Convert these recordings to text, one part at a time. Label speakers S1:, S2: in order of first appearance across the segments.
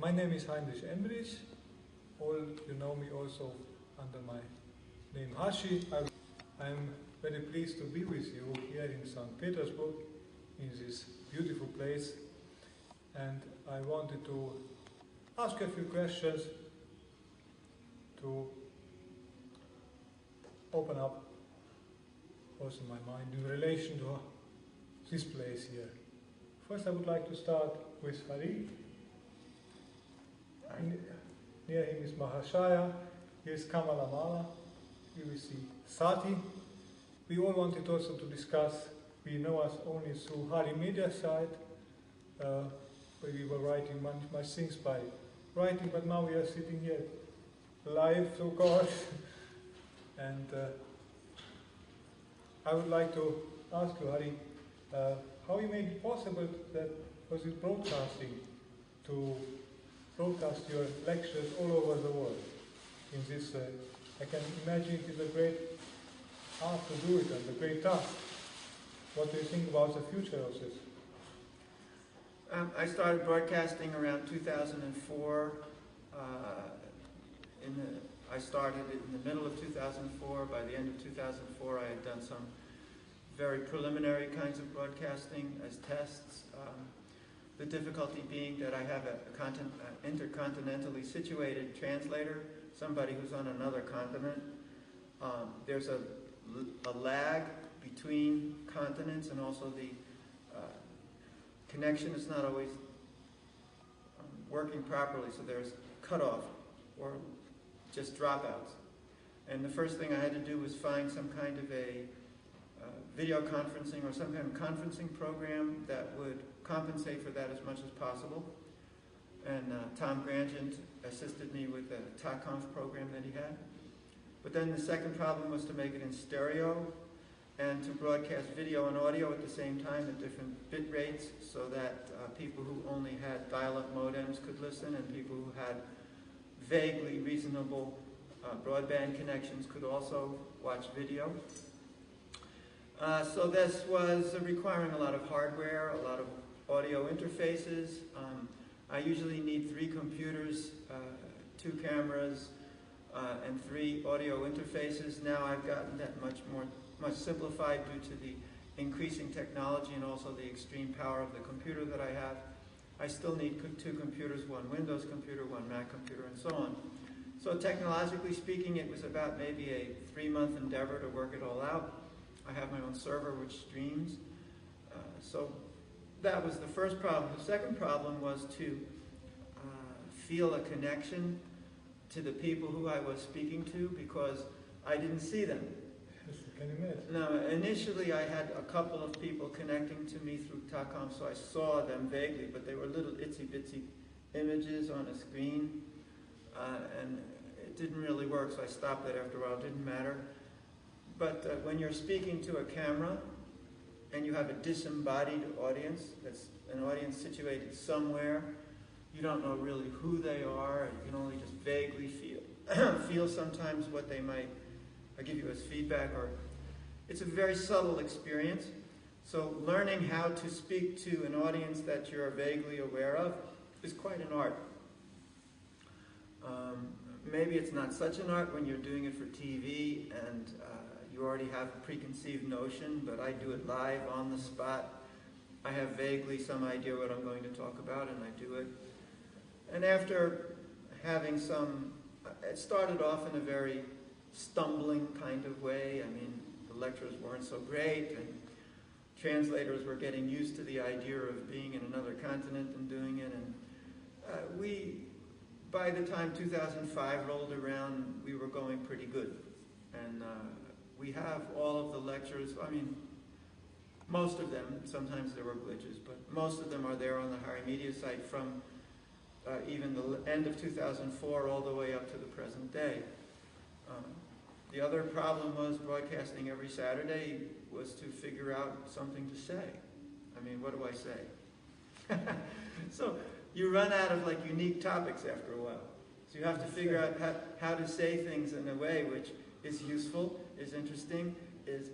S1: My name is Heinrich Embrich. All you know me also under my name Hashi. I'm very pleased to be with you here in St. Petersburg, in this beautiful place. And I wanted to ask a few questions to open up also my mind in relation to this place here. First I would like to start with Hari. Near him is Mahashaya, here is Campagnola, here we see Sati. We all wanted also to discuss, we know us only through Harimedia site, where we were writing much things by writing, but now we are sitting here live, so-called. And I would like to ask you, Hari, how you made it possible that for this broadcasting to broadcast your lectures all over the world. In this, I can imagine it is a great art to do it and a great task. What do you think about the future of this?
S2: I started broadcasting around 2004. I started in the middle of 2004. By the end of 2004, I had done some very preliminary kinds of broadcasting as tests. The difficulty being that I have an intercontinentally situated translator, somebody who's on another continent. There's a lag between continents, and also the connection is not always working properly, so there's cutoff or just dropouts. And the first thing I had to do was find some kind of a video conferencing or some kind of conferencing program that would compensate for that as much as possible. And Tom Grandgent assisted me with the TACONF program that he had. But then the second problem was to make it in stereo and to broadcast video and audio at the same time at different bit rates, so that people who only had dial-up modems could listen, and people who had vaguely reasonable broadband connections could also watch video. So this was requiring a lot of hardware, a lot of audio interfaces. I usually need 3 computers, 2 cameras, and 3 audio interfaces. Now I've gotten that much simplified due to the increasing technology and also the extreme power of the computer that I have. I still need 2 computers, 1 Windows computer, 1 Mac computer, and so on. So technologically speaking, it was about maybe a 3-month endeavor to work it all out. I have my own server which streams. So that was the first problem. The second problem was to feel a connection to the people who I was speaking to, because I didn't see them.
S1: Can you imagine?
S2: Now, initially I had a couple of people connecting to me through TACOM, so I saw them vaguely, but they were little itsy-bitsy images on a screen, and it didn't really work, so I stopped that after a while. It didn't matter. But when you're speaking to a camera and you have a disembodied audience, that's an audience situated somewhere, you don't know really who they are, you can only just vaguely feel sometimes what they might give you as feedback, or it's a very subtle experience. So learning how to speak to an audience that you're vaguely aware of is quite an art. Maybe it's not such an art when you're doing it for TV and you already have a preconceived notion, but I do it live on the spot. I have vaguely some idea what I'm going to talk about, and I do it. And after having it started off in a very stumbling kind of way. I mean, the lectures weren't so great, and translators were getting used to the idea of being in another continent and doing it. And by the time 2005 rolled around, we were going pretty good. And we have all of the lectures, I mean, most of them, sometimes there were glitches, but most of them are there on the Harimedia site from even the end of 2004 all the way up to the present day. The other problem was broadcasting every Saturday was to figure out something to say. I mean, what do I say? So you run out of unique topics after a while. So you have to figure out how to say things in a way which is useful, is interesting, is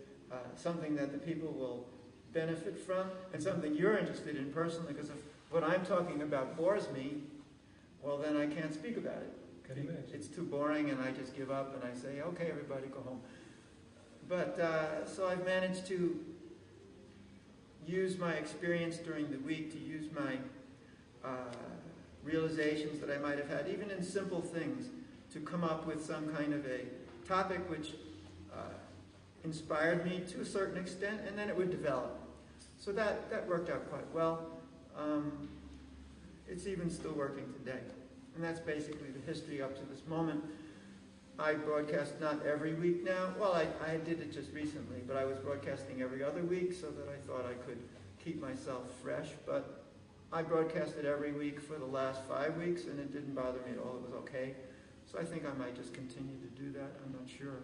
S2: something that the people will benefit from, and something you're interested in personally, because if what I'm talking about bores me, well, then I can't speak about it.
S1: Can you imagine?
S2: It's too boring, and I just give up and I say, okay, everybody go home. But so I've managed to use my experience during the week, to use my realizations that I might have had, even in simple things, to come up with some kind of a topic which inspired me to a certain extent, and then it would develop. So that worked out quite well. It's even still working today. And that's basically the history up to this moment. I broadcast not every week now. Well, I did it just recently, but I was broadcasting every other week so that I thought I could keep myself fresh. But I broadcasted every week for the last 5 weeks, and it didn't bother me at all. It was okay. So I think I might just continue to do that. I'm not sure.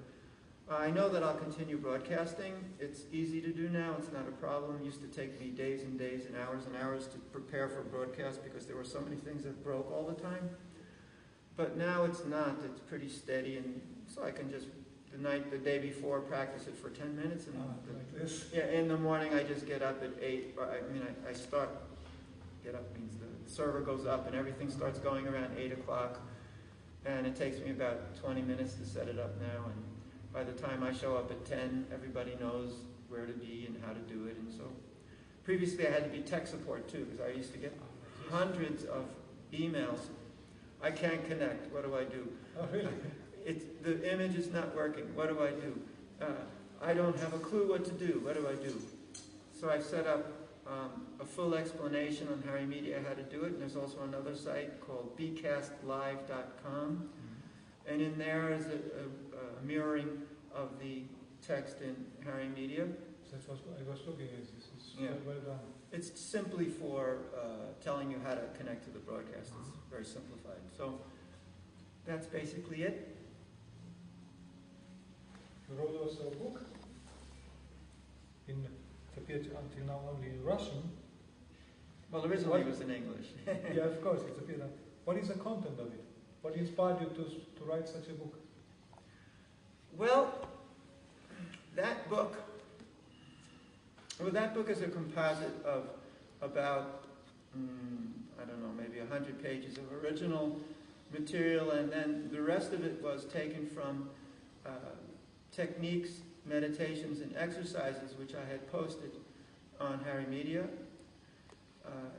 S2: I know that I'll continue broadcasting. It's easy to do now. It's not a problem. It used to take me days and days and hours to prepare for broadcast because there were so many things that broke all the time. But now it's not. It's pretty steady, and so I can just the day before, practice it for 10 minutes, and
S1: like this.
S2: Yeah, in the morning I just get up at 8. I start. Get up means the server goes up and everything starts going around 8 o'clock, and it takes me about 20 minutes to set it up now, and by the time I show up at 10, everybody knows where to be and how to do it. And so previously I had to be tech support too, because I used to get hundreds of emails. I can't connect. What do I do?
S1: Oh, really?
S2: The image is not working. What do I do? I don't have a clue what to do. What do I do? So I set up a full explanation on Harimedia how to do it. And there's also another site called bcastlive.com. And in there is a mirroring of the text in Harimedia.
S1: That's what I was looking at. This is well done.
S2: It's simply for telling you how to connect to the broadcast. It's very simplified. So that's basically it.
S1: You wrote also a book. It appeared until now only in Russian.
S2: Well, originally it was in English.
S1: Yeah, of course, it's appeared. What is the content of it? What inspired you to write such a book?
S2: Well, that book is a composite of about, I don't know, maybe 100 pages of original material, and then the rest of it was taken from techniques, meditations, and exercises which I had posted on Harimedia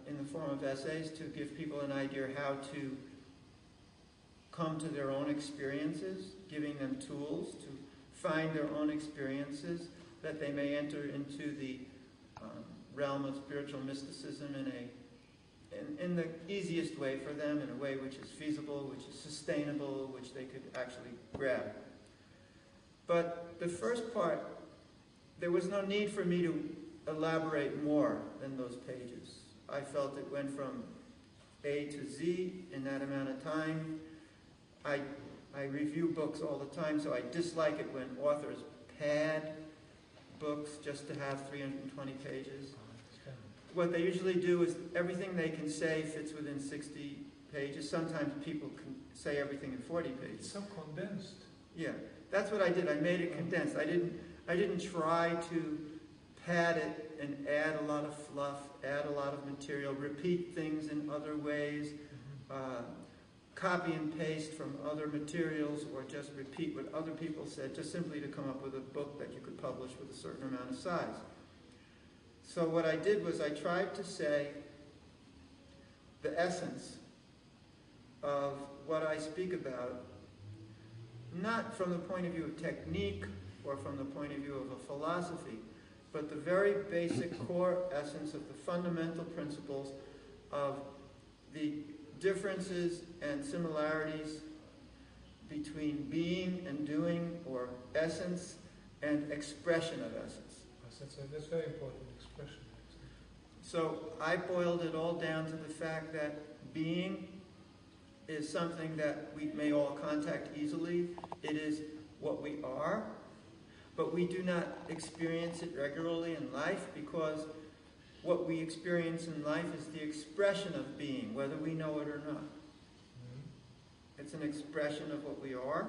S2: in the form of essays to give people an idea how to come to their own experiences, giving them tools to find their own experiences, that they may enter into the realm of spiritual mysticism in the easiest way for them, in a way which is feasible, which is sustainable, which they could actually grab. But the first part, there was no need for me to elaborate more than those pages. I felt it went from A to Z in that amount of time. I review books all the time, so I dislike it when authors pad books just to have 320 pages. What they usually do is everything they can say fits within 60 pages. Sometimes people can say everything in 40 pages.
S1: It's so condensed.
S2: Yeah, that's what I did. I made it condensed. I didn't try to pad it and add a lot of fluff, add a lot of material, repeat things in other ways, copy and paste from other materials, or just repeat what other people said, just simply to come up with a book that you could publish with a certain amount of size. So what I did was I tried to say the essence of what I speak about, not from the point of view of technique or from the point of view of a philosophy, but the very basic core essence of the fundamental principles of the differences and similarities between being and doing, or essence and expression of essence.
S1: That's very important, expression.
S2: So I boiled it all down to the fact that being is something that we may all contact easily. It is what we are, but we do not experience it regularly in life, because what we experience in life is the expression of being, whether we know it or not. It's an expression of what we are.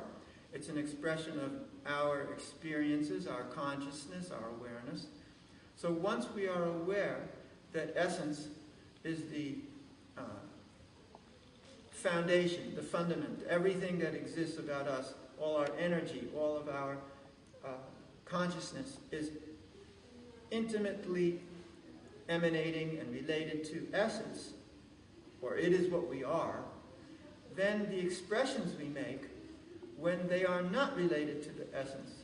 S2: It's an expression of our experiences, our consciousness, our awareness. So once we are aware that essence is the foundation, the fundament, everything that exists about us, all our energy, all of our consciousness is intimately emanating and related to essence, or it is what we are, then the expressions we make, when they are not related to the essence,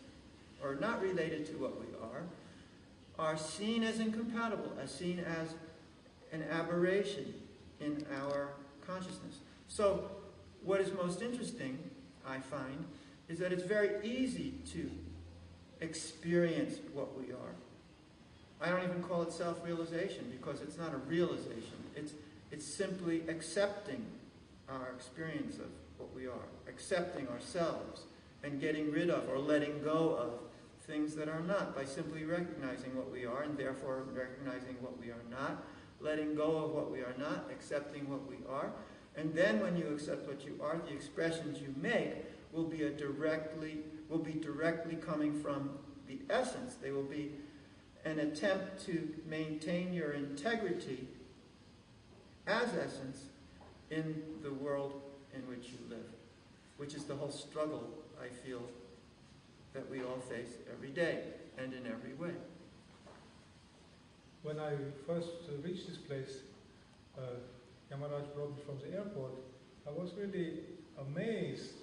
S2: or not related to what we are seen as incompatible, as seen as an aberration in our consciousness. So, what is most interesting, I find, is that it's very easy to experience what we are. I don't even call it self-realization, because it's not a realization. It's simply accepting our experience of what we are, accepting ourselves, and getting rid of or letting go of things that are not, by simply recognizing what we are, and therefore recognizing what we are not, letting go of what we are not, accepting what we are. And then when you accept what you are, the expressions you make will be directly coming from the essence. They will be an attempt to maintain your integrity as essence in the world in which you live, which is the whole struggle, I feel, that we all face every day and in every way.
S1: When I first reached this place, Yamaraj brought me from the airport, I was really amazed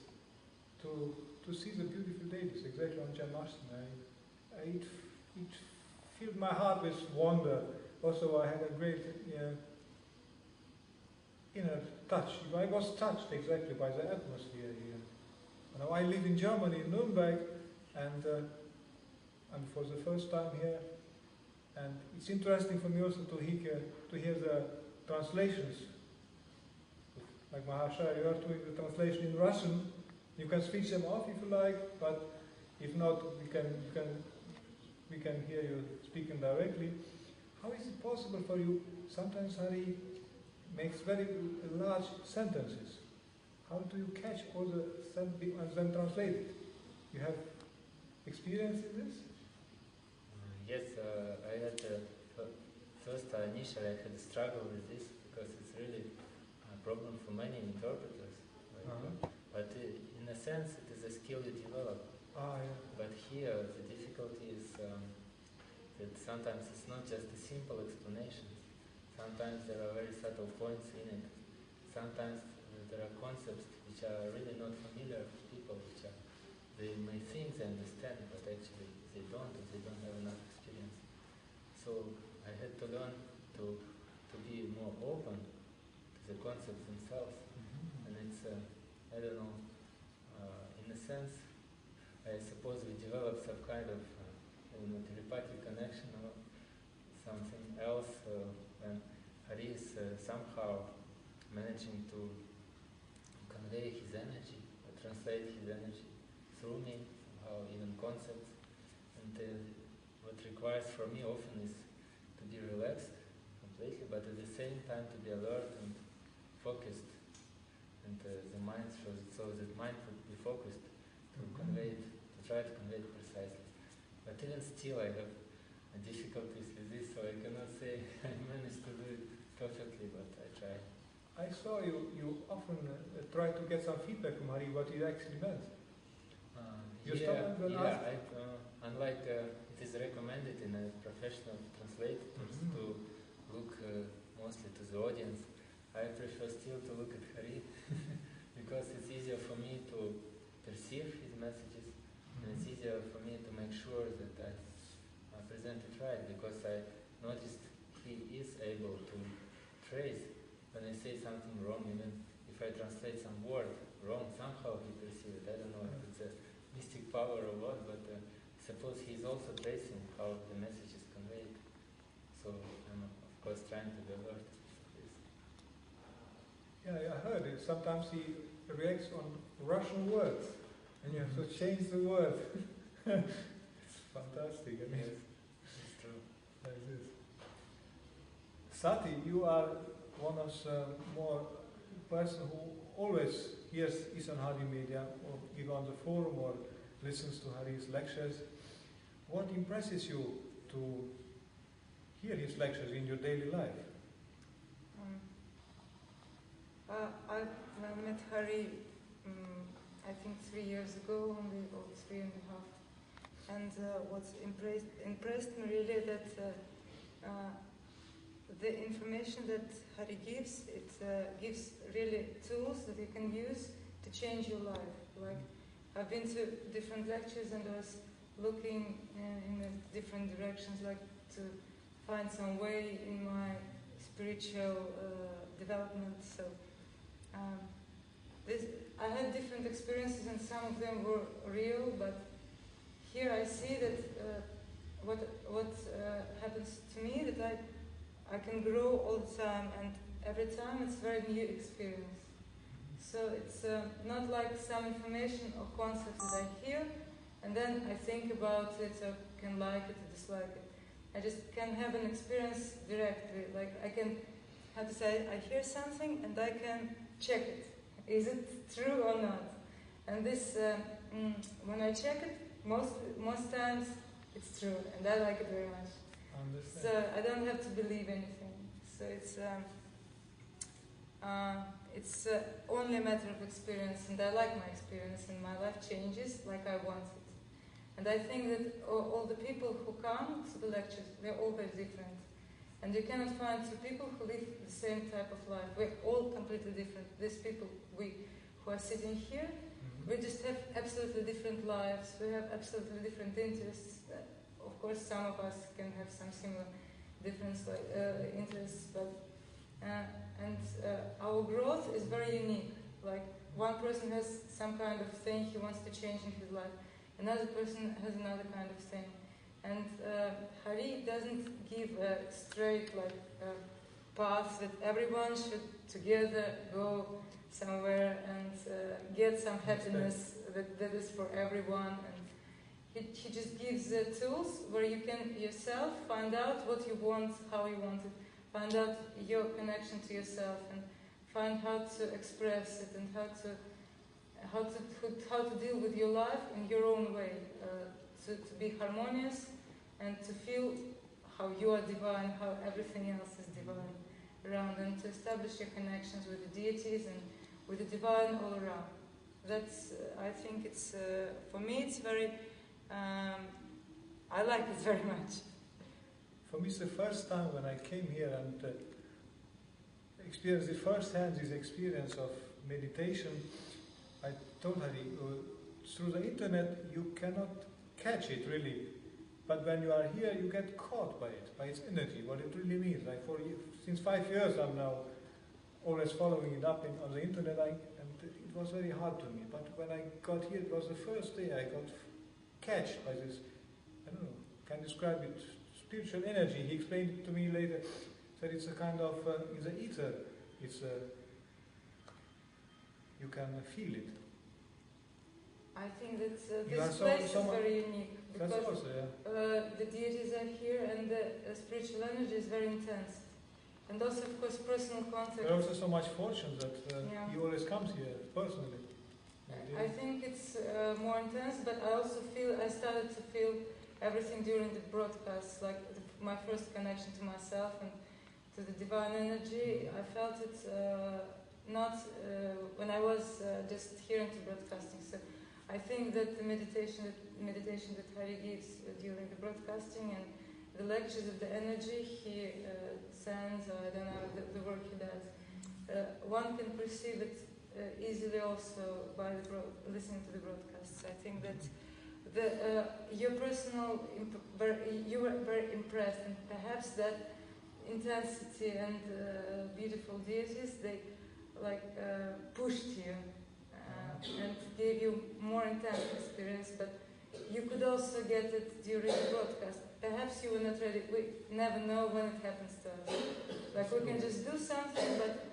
S1: to see the beautiful ladies, exactly on Janmashtami. It filled my heart with wonder. Also, I had a great inner touch. I was touched exactly by the atmosphere here. Now, I live in Germany, in Nuremberg, and I'm for the first time here. And it's interesting for me also to hear the translations. Like Mahashaya, you are doing the translation in Russian. You can switch them off if you like, but if not, we can hear you speaking directly. How is it possible for you? Sometimes Hari makes very large sentences. How do you catch all the sentences and then translate it? You have experience in this?
S3: Yes, I had initially I had a struggle with this because it's really a problem for many interpreters. But in a sense, it is a skill you develop. But here, the difficulty is that sometimes it's not just a simple explanation. Sometimes there are very subtle points in it. Sometimes there are concepts which are really not familiar to people, they may think they understand, but actually they don't have enough experience. So I had to learn to be more open to the concepts themselves. And it's, I don't know, in a sense, I suppose we develop some kind of telepathic connection or something else when Hari is somehow managing to convey his energy, translate his energy through me, somehow even concepts. And what requires for me often is to be relaxed completely, but at the same time to be alert and focused. And the mind shows it so that mind would be focused to convey it, to try to convey it precisely. But even still I have difficulties with this, so I cannot say I managed to do it perfectly, but I try.
S1: I saw you often try to get some feedback from Hari what he actually meant.
S3: Unlike it is recommended in a professional translators to look mostly to the audience, I prefer still to look at Hari because it's easier for me to perceive his messages, and it's easier for me to make sure that I present it right, because I noticed he is able to trace when I say something wrong, even if I translate some word wrong, somehow he perceives it. I don't know if it's a mystic power or what, but suppose he's also tracing how the message is conveyed. So I'm of course trying to be alert to this.
S1: Yeah, I heard it. Sometimes he reacts on Russian words, and you have to change the word. It's fantastic. I mean,
S3: yes, it's true.
S1: Like this. Sati, you are one of the more person who always hears is on Harimedia, or either on the forum or listens to Hari's lectures. What impresses you to hear his lectures in your daily life?
S4: I've think 3 years ago, only, or 3.5. And what's impressed me really that the information that Hari gives, it gives really tools that you can use to change your life. Like, I've been to different lectures and I was looking in different directions, like to find some way in my spiritual development. So I had different experiences and some of them were real, but here I see that what happens to me, that I can grow all the time, and every time it's a very new experience. So it's not like some information or concept that I hear and then I think about it, or can like it or dislike it. I just can have an experience directly. Like I can, how to say, I hear something and I can check it. Is it true or not? And this, when I check it, most times it's true, and I like it very much. So I don't have to believe anything. So it's only a matter of experience, and I like my experience, and my life changes like I want it. And I think that all the people who come to the lectures, they're all very different. And you cannot find two people who live the same type of life. We're all completely different. These people who are sitting here, we just have absolutely different lives. We have absolutely different interests. Of course, some of us can have some similar different interests, but our growth is very unique. Like one person has some kind of thing he wants to change in his life. Another person has another kind of thing. And Hari doesn't give a straight path that everyone should together go somewhere and get some happiness that is for everyone. And he just gives the tools where you can yourself find out what you want, how you want it, find out your connection to yourself, and find how to express it and how to deal with your life in your own way, to be harmonious and to feel how you are divine, how everything else is divine around, and to establish your connections with the deities and with the divine all around. That's, I think it's, for me it's very, I like it very much.
S1: For me it's the first time when I came here and experienced the first-hand this experience of meditation. I told Hari, through the internet you cannot catch it really, but when you are here you get caught by it, by its energy, what it really means. Like since 5 years I'm now always following it up on the internet, and it was very hard to me. But when I got here, it was the first day I got catched by this, I don't know, can describe it, spiritual energy. He explained it to me later, that it's a kind of, in the ether, it's you can feel it.
S4: I think that this place is very unique, because also, the deities are here and the spiritual energy is very intense. And also, of course, personal contact.
S1: There's also so much fortune that he always comes here, personally.
S4: I think it's more intense, but I started to feel everything during the broadcasts, like my first connection to myself and to the divine energy. I felt it not when I was just hearing the broadcasting. So I think that the meditation that Hari gives during the broadcasting and the lectures of the energy he sends, or I don't know, the work he does, one can perceive it easily also by listening to the broadcasts. I think that you were very impressed, and perhaps that intensity and beautiful deities, they pushed you and gave you more intense experience, but you could also get it during the broadcast. Perhaps you were not ready. We never know when it happens to us. Like we can just do something, but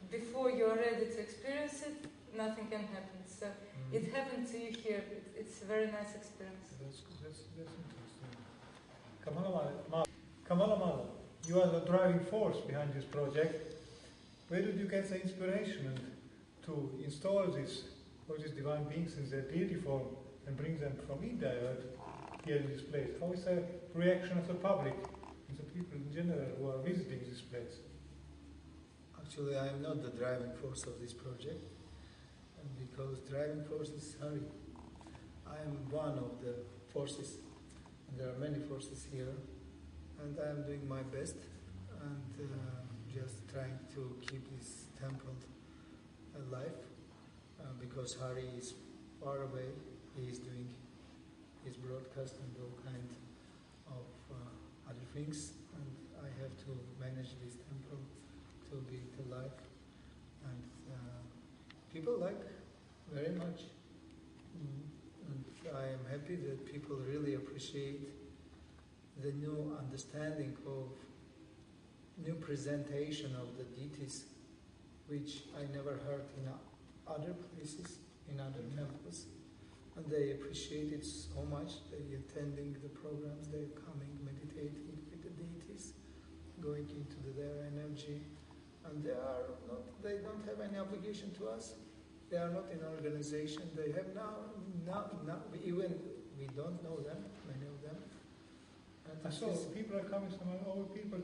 S4: before you are ready to experience it, nothing can happen. So it happened to you here. It's a very nice experience.
S1: That's interesting. Campagnola, you are the driving force behind this project. Where did you get the inspiration to install all these divine beings in their deity form and bring them from India here in this place? How is the reaction of the public and the people in general who are visiting this place?
S5: Actually, I am not the driving force of this project. because driving force is Hari. I am one of the forces, and there are many forces here, and I am doing my best and just trying to keep this temple alive because Hari is far away. He is doing his broadcast and all kind of other things, and I have to manage this temple to be alive. And people like very much. And I am happy that people really appreciate the new understanding of new presentation of the deities, which I never heard in other places, in other temples. And they appreciate it so much. They're attending the programs, they're coming, meditating with the deities, going into their energy. And they don't have any obligation to us. They are not in an organization. They have now even we don't know them, many of them. And
S1: so people are coming, some old people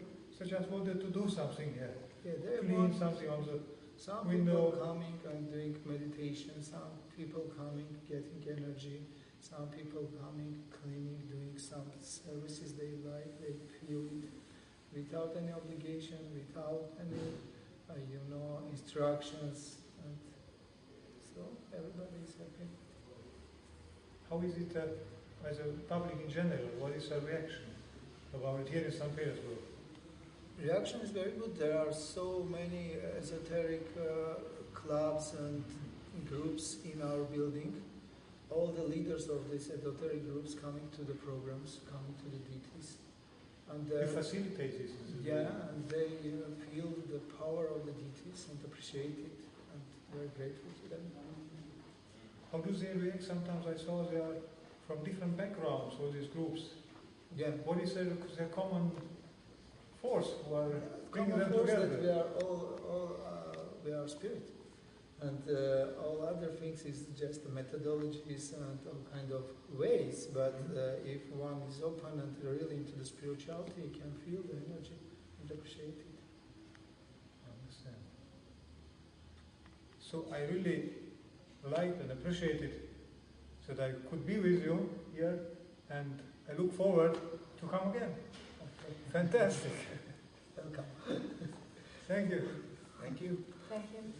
S1: just wanted to do something here.
S5: Yeah, they
S1: clean something on the
S5: some
S1: window.
S5: People coming and doing meditation, some people coming, getting energy, some people coming, cleaning, doing some services they like, they feel it, without any obligation, without any, instructions, and so everybody is happy.
S1: How is it as a public in general? What is the reaction about it here in St. Petersburg?
S5: Reaction is very good. There are so many esoteric clubs and groups in our building. All the leaders of these esoteric groups coming to the programs, coming to the deities. And
S1: you facilitate this?
S5: Yeah, and they feel the power of the deities and appreciate it, and we're grateful to them.
S1: How do they react? Sometimes I saw they are from different backgrounds, all these groups.
S5: Yeah.
S1: What is their common force who are bringing them
S5: force
S1: together?
S5: That we are we are spirit, and all other things is just methodologies and all kind of ways. But if one is open and really into the spirituality, he can feel the energy and appreciate it.
S1: I understand. So I really liked and appreciated that I could be with you here, and I look forward to come again.
S5: Okay.
S1: Fantastic.
S5: Welcome.
S1: Thank you.
S5: Thank you.
S4: Thank you.